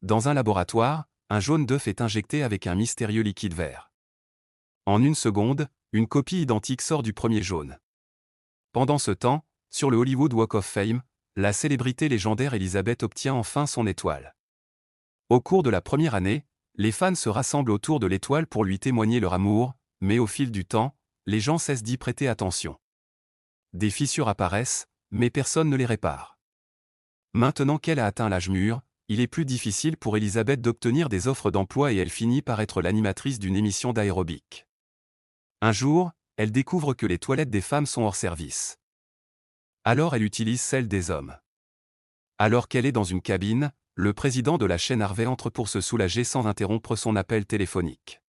Dans un laboratoire, un jaune d'œuf est injecté avec un mystérieux liquide vert. En une seconde, une copie identique sort du premier jaune. Pendant ce temps, sur le Hollywood Walk of Fame, la célébrité légendaire Elizabeth obtient enfin son étoile. Au cours de la première année, les fans se rassemblent autour de l'étoile pour lui témoigner leur amour, mais au fil du temps, les gens cessent d'y prêter attention. Des fissures apparaissent, mais personne ne les répare. Maintenant qu'elle a atteint l'âge mûr, il est plus difficile pour Elizabeth d'obtenir des offres d'emploi et elle finit par être l'animatrice d'une émission d'aérobic. Un jour, elle découvre que les toilettes des femmes sont hors service. Alors elle utilise celles des hommes. Alors qu'elle est dans une cabine, le président de la chaîne Harvey entre pour se soulager sans interrompre son appel téléphonique.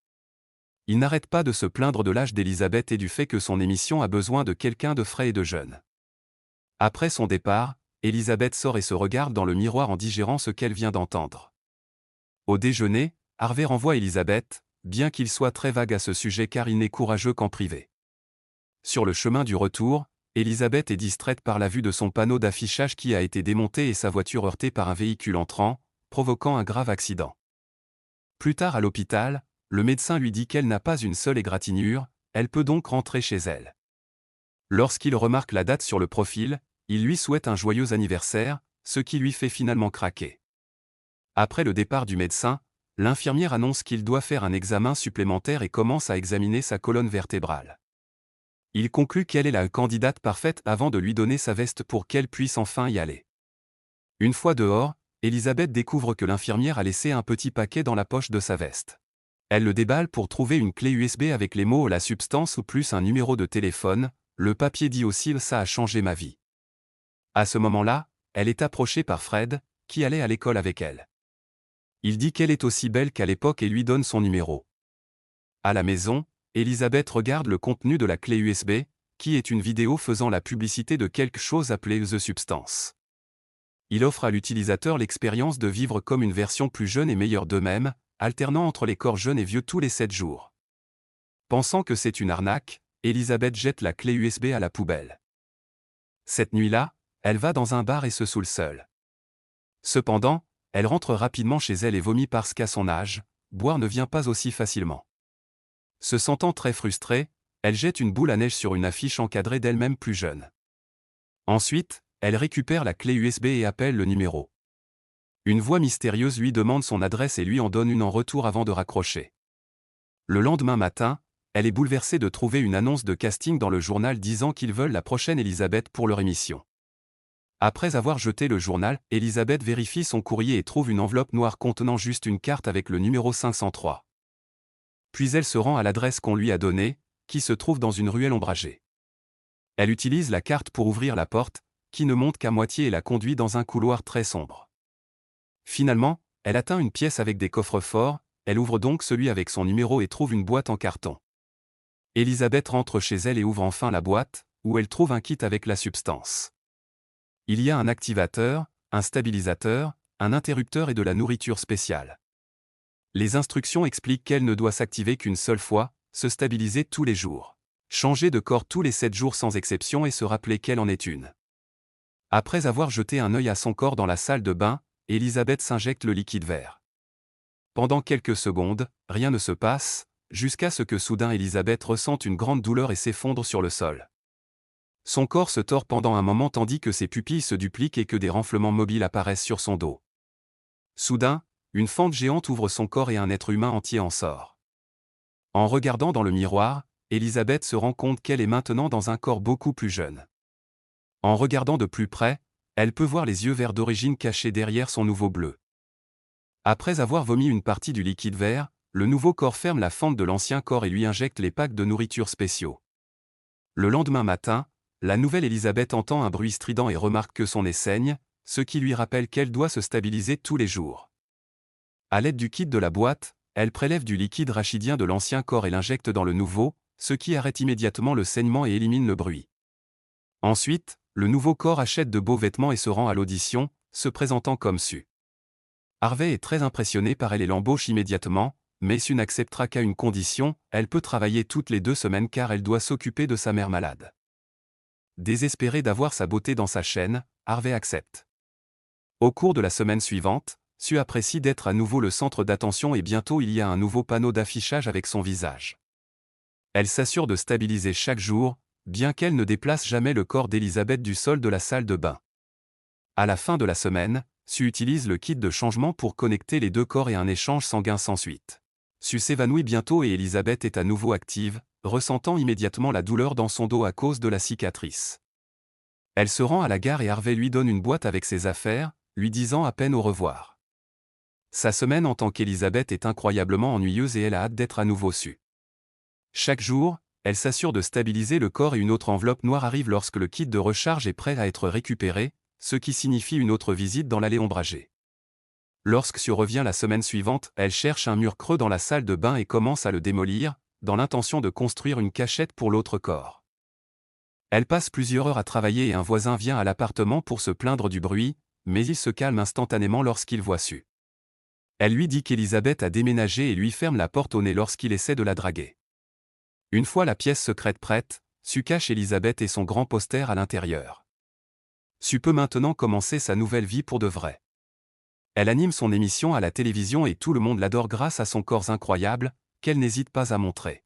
Il n'arrête pas de se plaindre de l'âge d'Elizabeth et du fait que son émission a besoin de quelqu'un de frais et de jeune. Après son départ, Elizabeth sort et se regarde dans le miroir en digérant ce qu'elle vient d'entendre. Au déjeuner, Harvey renvoie Elizabeth, bien qu'il soit très vague à ce sujet car il n'est courageux qu'en privé. Sur le chemin du retour, Elizabeth est distraite par la vue de son panneau d'affichage qui a été démonté et sa voiture heurtée par un véhicule entrant, provoquant un grave accident. Plus tard à l'hôpital, le médecin lui dit qu'elle n'a pas une seule égratignure, elle peut donc rentrer chez elle. Lorsqu'il remarque la date sur le profil, il lui souhaite un joyeux anniversaire, ce qui lui fait finalement craquer. Après le départ du médecin, l'infirmière annonce qu'il doit faire un examen supplémentaire et commence à examiner sa colonne vertébrale. Il conclut qu'elle est la candidate parfaite avant de lui donner sa veste pour qu'elle puisse enfin y aller. Une fois dehors, Elizabeth découvre que l'infirmière a laissé un petit paquet dans la poche de sa veste. Elle le déballe pour trouver une clé USB avec les mots « la substance » ou plus un numéro de téléphone. Le papier dit aussi « ça a changé ma vie ». À ce moment-là, elle est approchée par Fred, qui allait à l'école avec elle. Il dit qu'elle est aussi belle qu'à l'époque et lui donne son numéro. À la maison, Elizabeth regarde le contenu de la clé USB, qui est une vidéo faisant la publicité de quelque chose appelé The Substance. Il offre à l'utilisateur l'expérience de vivre comme une version plus jeune et meilleure d'eux-mêmes, alternant entre les corps jeunes et vieux tous les 7 jours. Pensant que c'est une arnaque, Elizabeth jette la clé USB à la poubelle. Cette nuit-là, elle va dans un bar et se saoule seule. Cependant, elle rentre rapidement chez elle et vomit parce qu'à son âge, boire ne vient pas aussi facilement. Se sentant très frustrée, elle jette une boule à neige sur une affiche encadrée d'elle-même plus jeune. Ensuite, elle récupère la clé USB et appelle le numéro. Une voix mystérieuse lui demande son adresse et lui en donne une en retour avant de raccrocher. Le lendemain matin, elle est bouleversée de trouver une annonce de casting dans le journal disant qu'ils veulent la prochaine Elizabeth pour leur émission. Après avoir jeté le journal, Elizabeth vérifie son courrier et trouve une enveloppe noire contenant juste une carte avec le numéro 503. Puis elle se rend à l'adresse qu'on lui a donnée, qui se trouve dans une ruelle ombragée. Elle utilise la carte pour ouvrir la porte, qui ne monte qu'à moitié et la conduit dans un couloir très sombre. Finalement, elle atteint une pièce avec des coffres forts, elle ouvre donc celui avec son numéro et trouve une boîte en carton. Elizabeth rentre chez elle et ouvre enfin la boîte, où elle trouve un kit avec la substance. Il y a un activateur, un stabilisateur, un interrupteur et de la nourriture spéciale. Les instructions expliquent qu'elle ne doit s'activer qu'une seule fois, se stabiliser tous les jours, changer de corps tous les 7 jours sans exception et se rappeler qu'elle en est une. Après avoir jeté un œil à son corps dans la salle de bain, Elizabeth s'injecte le liquide vert. Pendant quelques secondes, rien ne se passe, jusqu'à ce que soudain Elizabeth ressente une grande douleur et s'effondre sur le sol. Son corps se tord pendant un moment tandis que ses pupilles se dupliquent et que des renflements mobiles apparaissent sur son dos. Soudain, une fente géante ouvre son corps et un être humain entier en sort. En regardant dans le miroir, Elizabeth se rend compte qu'elle est maintenant dans un corps beaucoup plus jeune. En regardant de plus près, elle peut voir les yeux verts d'origine cachés derrière son nouveau bleu. Après avoir vomi une partie du liquide vert, le nouveau corps ferme la fente de l'ancien corps et lui injecte les packs de nourriture spéciaux. Le lendemain matin, la nouvelle Elizabeth entend un bruit strident et remarque que son nez saigne, ce qui lui rappelle qu'elle doit se stabiliser tous les jours. À l'aide du kit de la boîte, elle prélève du liquide rachidien de l'ancien corps et l'injecte dans le nouveau, ce qui arrête immédiatement le saignement et élimine le bruit. Ensuite, le nouveau corps achète de beaux vêtements et se rend à l'audition, se présentant comme Sue. Harvey est très impressionné par elle et l'embauche immédiatement, mais Sue n'acceptera qu'à une condition, elle peut travailler toutes les 2 semaines car elle doit s'occuper de sa mère malade. Désespéré d'avoir sa beauté dans sa chaîne, Harvey accepte. Au cours de la semaine suivante, Sue apprécie d'être à nouveau le centre d'attention et bientôt il y a un nouveau panneau d'affichage avec son visage. Elle s'assure de stabiliser chaque jour, bien qu'elle ne déplace jamais le corps d'Elizabeth du sol de la salle de bain. À la fin de la semaine, Sue utilise le kit de changement pour connecter les deux corps et un échange sanguin sans suite. Sue s'évanouit bientôt et Elizabeth est à nouveau active, ressentant immédiatement la douleur dans son dos à cause de la cicatrice. Elle se rend à la gare et Harvey lui donne une boîte avec ses affaires, lui disant à peine au revoir. Sa semaine en tant qu'Elizabeth est incroyablement ennuyeuse et elle a hâte d'être à nouveau Sue. Chaque jour, elle s'assure de stabiliser le corps et une autre enveloppe noire arrive lorsque le kit de recharge est prêt à être récupéré, ce qui signifie une autre visite dans l'allée ombragée. Lorsque Sue revient la semaine suivante, elle cherche un mur creux dans la salle de bain et commence à le démolir, dans l'intention de construire une cachette pour l'autre corps. Elle passe plusieurs heures à travailler et un voisin vient à l'appartement pour se plaindre du bruit, mais il se calme instantanément lorsqu'il voit Sue. Elle lui dit qu'Elizabeth a déménagé et lui ferme la porte au nez lorsqu'il essaie de la draguer. Une fois la pièce secrète prête, Sue cache Elizabeth et son grand poster à l'intérieur. Sue peut maintenant commencer sa nouvelle vie pour de vrai. Elle anime son émission à la télévision et tout le monde l'adore grâce à son corps incroyable, qu'elle n'hésite pas à montrer.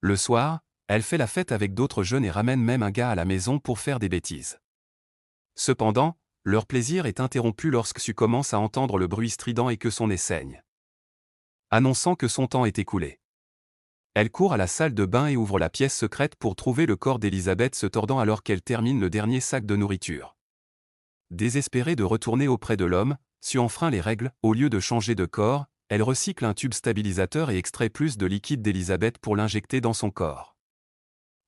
Le soir, elle fait la fête avec d'autres jeunes et ramène même un gars à la maison pour faire des bêtises. Cependant, leur plaisir est interrompu lorsque Sue commence à entendre le bruit strident et que son nez saigne, annonçant que son temps est écoulé. Elle court à la salle de bain et ouvre la pièce secrète pour trouver le corps d'Elizabeth se tordant alors qu'elle termine le dernier sac de nourriture. Désespérée de retourner auprès de l'homme, Sue enfreint les règles, au lieu de changer de corps, elle recycle un tube stabilisateur et extrait plus de liquide d'Elizabeth pour l'injecter dans son corps.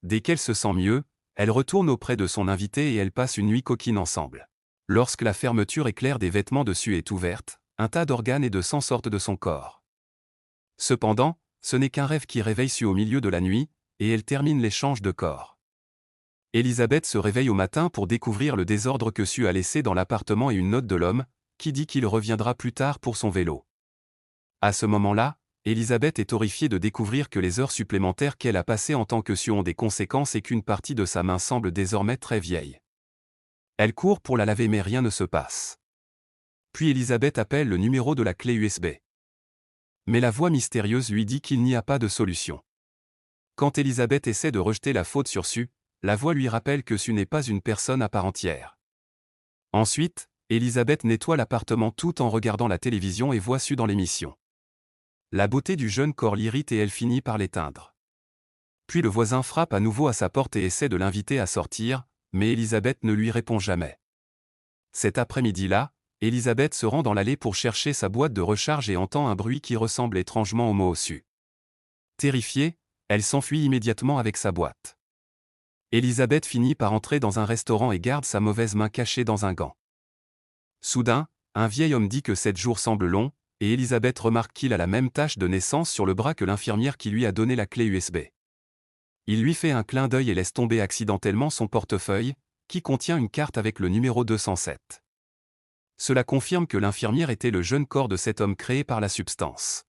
Dès qu'elle se sent mieux, elle retourne auprès de son invité et elle passe une nuit coquine ensemble. Lorsque la fermeture éclair des vêtements de Sue est ouverte, un tas d'organes et de sang sortent de son corps. Cependant, ce n'est qu'un rêve qui réveille Sue au milieu de la nuit, et elle termine l'échange de corps. Elizabeth se réveille au matin pour découvrir le désordre que Sue a laissé dans l'appartement et une note de l'homme, qui dit qu'il reviendra plus tard pour son vélo. À ce moment-là, Elizabeth est horrifiée de découvrir que les heures supplémentaires qu'elle a passées en tant que Sue ont des conséquences et qu'une partie de sa main semble désormais très vieille. Elle court pour la laver mais rien ne se passe. Puis Elizabeth appelle le numéro de la clé USB. Mais la voix mystérieuse lui dit qu'il n'y a pas de solution. Quand Elizabeth essaie de rejeter la faute sur Sue, la voix lui rappelle que Sue n'est pas une personne à part entière. Ensuite, Elizabeth nettoie l'appartement tout en regardant la télévision et voit Sue dans l'émission. La beauté du jeune corps l'irrite et elle finit par l'éteindre. Puis le voisin frappe à nouveau à sa porte et essaie de l'inviter à sortir, mais Elizabeth ne lui répond jamais. Cet après-midi-là, Elizabeth se rend dans l'allée pour chercher sa boîte de recharge et entend un bruit qui ressemble étrangement au mot Sue. Terrifiée, elle s'enfuit immédiatement avec sa boîte. Elizabeth finit par entrer dans un restaurant et garde sa mauvaise main cachée dans un gant. Soudain, un vieil homme dit que 7 jours semblent longs, et Elizabeth remarque qu'il a la même tache de naissance sur le bras que l'infirmière qui lui a donné la clé USB. Il lui fait un clin d'œil et laisse tomber accidentellement son portefeuille, qui contient une carte avec le numéro 207. Cela confirme que l'infirmière était le jeune corps de cet homme créé par la substance.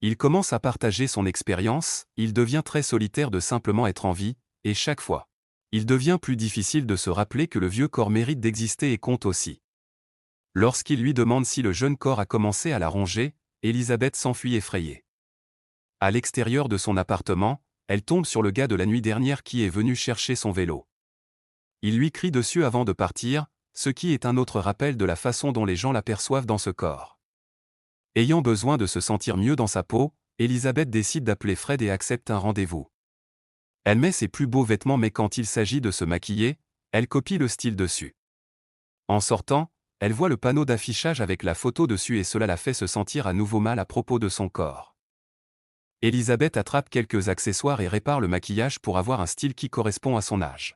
Il commence à partager son expérience, il devient très solitaire de simplement être en vie, et chaque fois, il devient plus difficile de se rappeler que le vieux corps mérite d'exister et compte aussi. Lorsqu'il lui demande si le jeune corps a commencé à la ronger, Elizabeth s'enfuit effrayée. À l'extérieur de son appartement, elle tombe sur le gars de la nuit dernière qui est venu chercher son vélo. Il lui crie dessus avant de partir, ce qui est un autre rappel de la façon dont les gens l'aperçoivent dans ce corps. Ayant besoin de se sentir mieux dans sa peau, Elizabeth décide d'appeler Fred et accepte un rendez-vous. Elle met ses plus beaux vêtements mais quand il s'agit de se maquiller, elle copie le style dessus. En sortant, elle voit le panneau d'affichage avec la photo dessus et cela la fait se sentir à nouveau mal à propos de son corps. Elizabeth attrape quelques accessoires et répare le maquillage pour avoir un style qui correspond à son âge.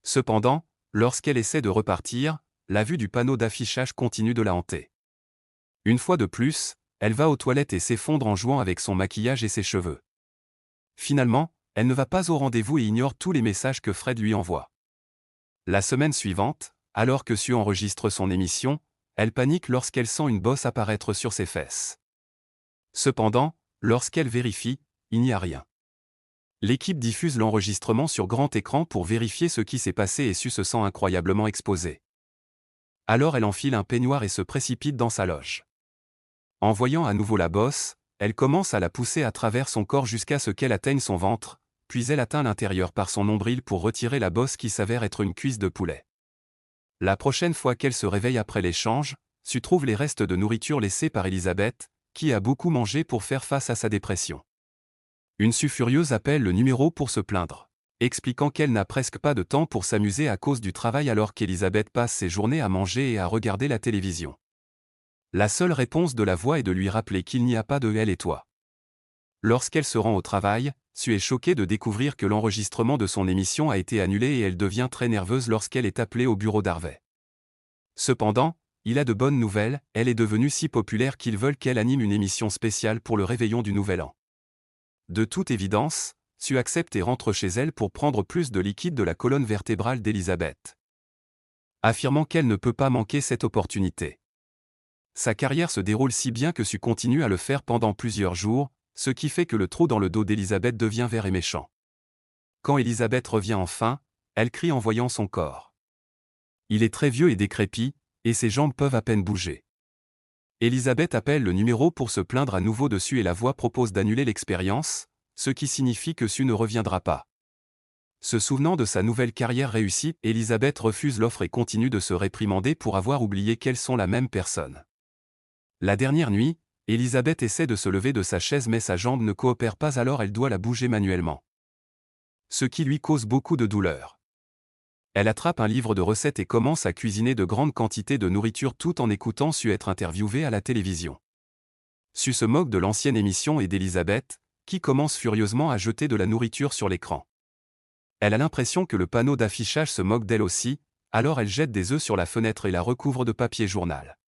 Cependant, lorsqu'elle essaie de repartir, la vue du panneau d'affichage continue de la hanter. Une fois de plus, elle va aux toilettes et s'effondre en jouant avec son maquillage et ses cheveux. Finalement, elle ne va pas au rendez-vous et ignore tous les messages que Fred lui envoie. La semaine suivante, alors que Sue enregistre son émission, elle panique lorsqu'elle sent une bosse apparaître sur ses fesses. Cependant, lorsqu'elle vérifie, il n'y a rien. L'équipe diffuse l'enregistrement sur grand écran pour vérifier ce qui s'est passé et Sue se sent incroyablement exposée. Alors elle enfile un peignoir et se précipite dans sa loge. En voyant à nouveau la bosse, elle commence à la pousser à travers son corps jusqu'à ce qu'elle atteigne son ventre, puis elle atteint l'intérieur par son nombril pour retirer la bosse qui s'avère être une cuisse de poulet. La prochaine fois qu'elle se réveille après l'échange, Sue trouve les restes de nourriture laissés par Elizabeth, qui a beaucoup mangé pour faire face à sa dépression. Une Sue furieuse appelle le numéro pour se plaindre, expliquant qu'elle n'a presque pas de temps pour s'amuser à cause du travail alors qu'Elizabeth passe ses journées à manger et à regarder la télévision. La seule réponse de la voix est de lui rappeler qu'il n'y a pas de elle et toi. Lorsqu'elle se rend au travail, Sue est choquée de découvrir que l'enregistrement de son émission a été annulé et elle devient très nerveuse lorsqu'elle est appelée au bureau d'Harvey. Cependant, il a de bonnes nouvelles, elle est devenue si populaire qu'ils veulent qu'elle anime une émission spéciale pour le réveillon du Nouvel An. De toute évidence, Sue accepte et rentre chez elle pour prendre plus de liquide de la colonne vertébrale d'Elizabeth, affirmant qu'elle ne peut pas manquer cette opportunité. Sa carrière se déroule si bien que Sue continue à le faire pendant plusieurs jours, ce qui fait que le trou dans le dos d'Elizabeth devient vert et méchant. Quand Elizabeth revient enfin, elle crie en voyant son corps. Il est très vieux et décrépit, et ses jambes peuvent à peine bouger. Elizabeth appelle le numéro pour se plaindre à nouveau de Sue et la voix propose d'annuler l'expérience, ce qui signifie que Sue ne reviendra pas. Se souvenant de sa nouvelle carrière réussie, Elizabeth refuse l'offre et continue de se réprimander pour avoir oublié qu'elles sont la même personne. La dernière nuit, Elizabeth essaie de se lever de sa chaise mais sa jambe ne coopère pas alors elle doit la bouger manuellement, ce qui lui cause beaucoup de douleur. Elle attrape un livre de recettes et commence à cuisiner de grandes quantités de nourriture tout en écoutant Sue être interviewée à la télévision. Sue se moque de l'ancienne émission et d'Elizabeth, qui commence furieusement à jeter de la nourriture sur l'écran. Elle a l'impression que le panneau d'affichage se moque d'elle aussi, alors elle jette des œufs sur la fenêtre et la recouvre de papier journal.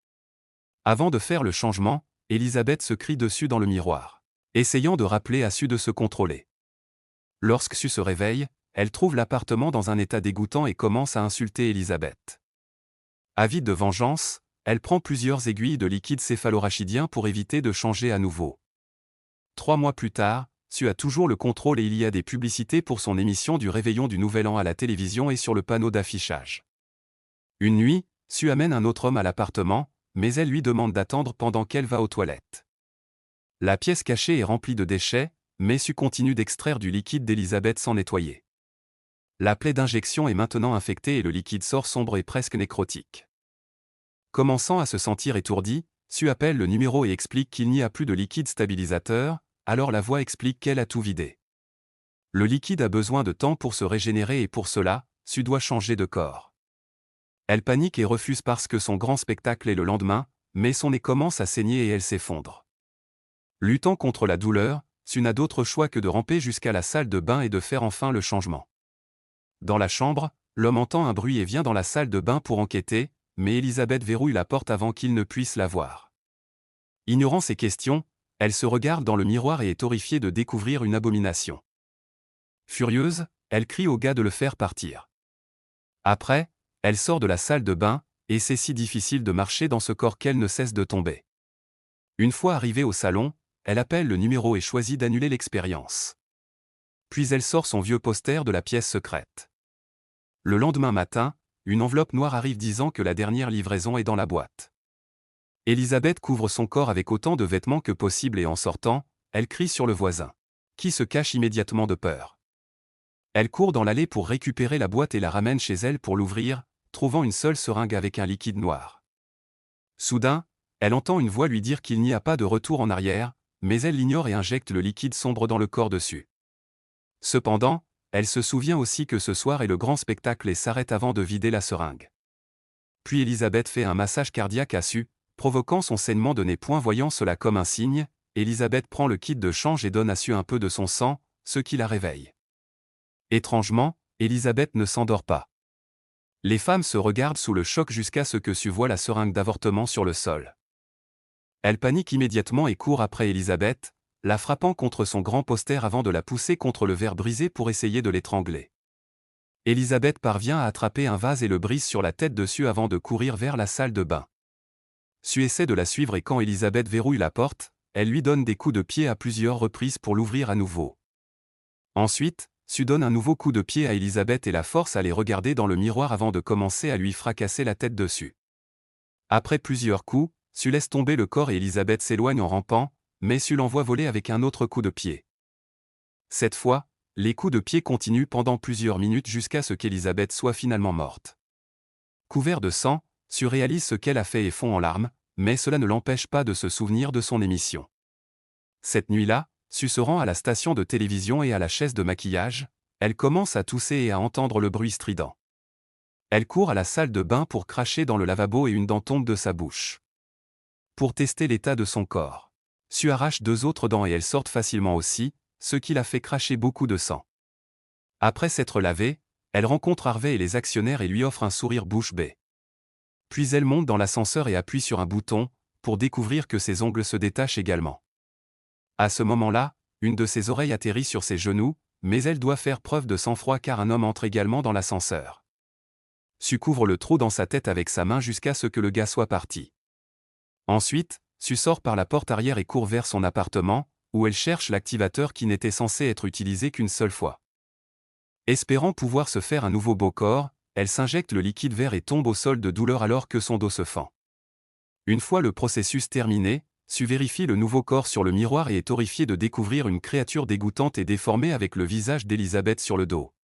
Avant de faire le changement, Elizabeth se crie dessus dans le miroir, essayant de rappeler à Sue de se contrôler. Lorsque Sue se réveille, elle trouve l'appartement dans un état dégoûtant et commence à insulter Elizabeth. Avide de vengeance, elle prend plusieurs aiguilles de liquide céphalorachidien pour éviter de changer à nouveau. 3 mois plus tard, Sue a toujours le contrôle et il y a des publicités pour son émission du réveillon du Nouvel An à la télévision et sur le panneau d'affichage. Une nuit, Sue amène un autre homme à l'appartement, mais elle lui demande d'attendre pendant qu'elle va aux toilettes. La pièce cachée est remplie de déchets, mais Sue continue d'extraire du liquide d'Elizabeth sans nettoyer. La plaie d'injection est maintenant infectée et le liquide sort sombre et presque nécrotique. Commençant à se sentir étourdie, Sue appelle le numéro et explique qu'il n'y a plus de liquide stabilisateur, alors la voix explique qu'elle a tout vidé. Le liquide a besoin de temps pour se régénérer et pour cela, Sue doit changer de corps. Elle panique et refuse parce que son grand spectacle est le lendemain, mais son nez commence à saigner et elle s'effondre. Luttant contre la douleur, Sue n'a d'autre choix que de ramper jusqu'à la salle de bain et de faire enfin le changement. Dans la chambre, l'homme entend un bruit et vient dans la salle de bain pour enquêter, mais Elizabeth verrouille la porte avant qu'il ne puisse la voir. Ignorant ces questions, elle se regarde dans le miroir et est horrifiée de découvrir une abomination. Furieuse, elle crie au gars de le faire partir. Après, elle sort de la salle de bain, et c'est si difficile de marcher dans ce corps qu'elle ne cesse de tomber. Une fois arrivée au salon, elle appelle le numéro et choisit d'annuler l'expérience. Puis elle sort son vieux poster de la pièce secrète. Le lendemain matin, une enveloppe noire arrive disant que la dernière livraison est dans la boîte. Elizabeth couvre son corps avec autant de vêtements que possible et en sortant, elle crie sur le voisin, qui se cache immédiatement de peur. Elle court dans l'allée pour récupérer la boîte et la ramène chez elle pour l'ouvrir, trouvant une seule seringue avec un liquide noir. Soudain, elle entend une voix lui dire qu'il n'y a pas de retour en arrière, mais elle l'ignore et injecte le liquide sombre dans le corps dessus. Cependant, elle se souvient aussi que ce soir est le grand spectacle et s'arrête avant de vider la seringue. Puis Elizabeth fait un massage cardiaque à Sue, provoquant son saignement de nez. Voyant cela comme un signe, Elizabeth prend le kit de change et donne à Sue un peu de son sang, ce qui la réveille. Étrangement, Elizabeth ne s'endort pas. Les femmes se regardent sous le choc jusqu'à ce que Sue voie la seringue d'avortement sur le sol. Elle panique immédiatement et court après Elizabeth, la frappant contre son grand poster avant de la pousser contre le verre brisé pour essayer de l'étrangler. Elizabeth parvient à attraper un vase et le brise sur la tête de Sue avant de courir vers la salle de bain. Sue essaie de la suivre et quand Elizabeth verrouille la porte, elle lui donne des coups de pied à plusieurs reprises pour l'ouvrir à nouveau. Ensuite, Sue donne un nouveau coup de pied à Elizabeth et la force à les regarder dans le miroir avant de commencer à lui fracasser la tête dessus. Après plusieurs coups, Sue laisse tomber le corps et Elizabeth s'éloigne en rampant, mais Sue l'envoie voler avec un autre coup de pied. Cette fois, les coups de pied continuent pendant plusieurs minutes jusqu'à ce qu'Elizabeth soit finalement morte. Couvert de sang, Sue réalise ce qu'elle a fait et fond en larmes, mais cela ne l'empêche pas de se souvenir de son émission. Cette nuit-là, Sue se rend à la station de télévision et à la chaise de maquillage, elle commence à tousser et à entendre le bruit strident. Elle court à la salle de bain pour cracher dans le lavabo et une dent tombe de sa bouche. Pour tester l'état de son corps, Sue arrache 2 autres dents et elles sortent facilement aussi, ce qui la fait cracher beaucoup de sang. Après s'être lavée, elle rencontre Harvey et les actionnaires et lui offre un sourire bouche bée. Puis elle monte dans l'ascenseur et appuie sur un bouton, pour découvrir que ses ongles se détachent également. À ce moment-là, une de ses oreilles atterrit sur ses genoux, mais elle doit faire preuve de sang-froid car un homme entre également dans l'ascenseur. Sue couvre le trou dans sa tête avec sa main jusqu'à ce que le gars soit parti. Ensuite, Sue sort par la porte arrière et court vers son appartement, où elle cherche l'activateur qui n'était censé être utilisé qu'une seule fois. Espérant pouvoir se faire un nouveau beau corps, elle s'injecte le liquide vert et tombe au sol de douleur alors que son dos se fend. Une fois le processus terminé, Sue vérifie le nouveau corps sur le miroir et est horrifiée de découvrir une créature dégoûtante et déformée avec le visage d'Elizabeth sur le dos.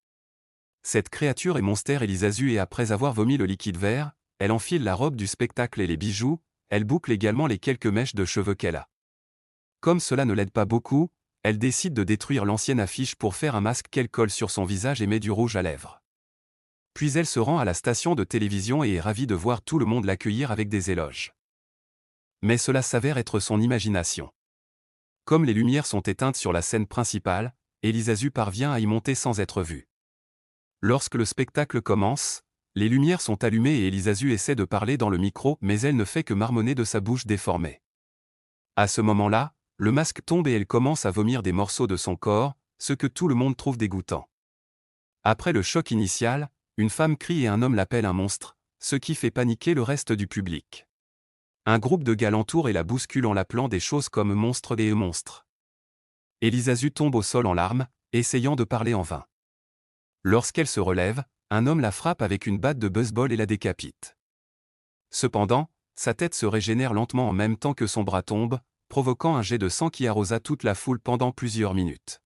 Cette créature est Monster Elizazu et après avoir vomi le liquide vert, elle enfile la robe du spectacle et les bijoux, elle boucle également les quelques mèches de cheveux qu'elle a. Comme cela ne l'aide pas beaucoup, elle décide de détruire l'ancienne affiche pour faire un masque qu'elle colle sur son visage et met du rouge à lèvres. Puis elle se rend à la station de télévision et est ravie de voir tout le monde l'accueillir avec des éloges. Mais cela s'avère être son imagination. Comme les lumières sont éteintes sur la scène principale, Elizazu parvient à y monter sans être vue. Lorsque le spectacle commence, les lumières sont allumées et Elizazu essaie de parler dans le micro mais elle ne fait que marmonner de sa bouche déformée. À ce moment-là, le masque tombe et elle commence à vomir des morceaux de son corps, ce que tout le monde trouve dégoûtant. Après le choc initial, une femme crie et un homme l'appelle un monstre, ce qui fait paniquer le reste du public. Un groupe de gars l'entoure et la bouscule en l'appelant des choses comme monstre et monstre. Elizazu tombe au sol en larmes, essayant de parler en vain. Lorsqu'elle se relève, un homme la frappe avec une batte de baseball et la décapite. Cependant, sa tête se régénère lentement en même temps que son bras tombe, provoquant un jet de sang qui arrosa toute la foule pendant plusieurs minutes.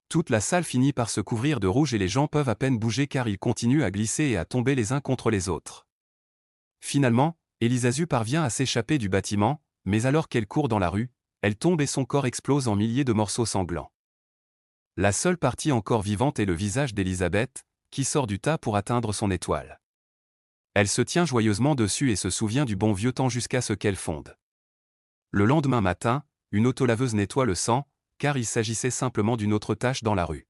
Toute la salle finit par se couvrir de rouge et les gens peuvent à peine bouger car ils continuent à glisser et à tomber les uns contre les autres. Finalement, Elizazu parvient à s'échapper du bâtiment, mais alors qu'elle court dans la rue, elle tombe et son corps explose en milliers de morceaux sanglants. La seule partie encore vivante est le visage d'Elizabeth, qui sort du tas pour atteindre son étoile. Elle se tient joyeusement dessus et se souvient du bon vieux temps jusqu'à ce qu'elle fonde. Le lendemain matin, une autolaveuse nettoie le sang, car il s'agissait simplement d'une autre tâche dans la rue.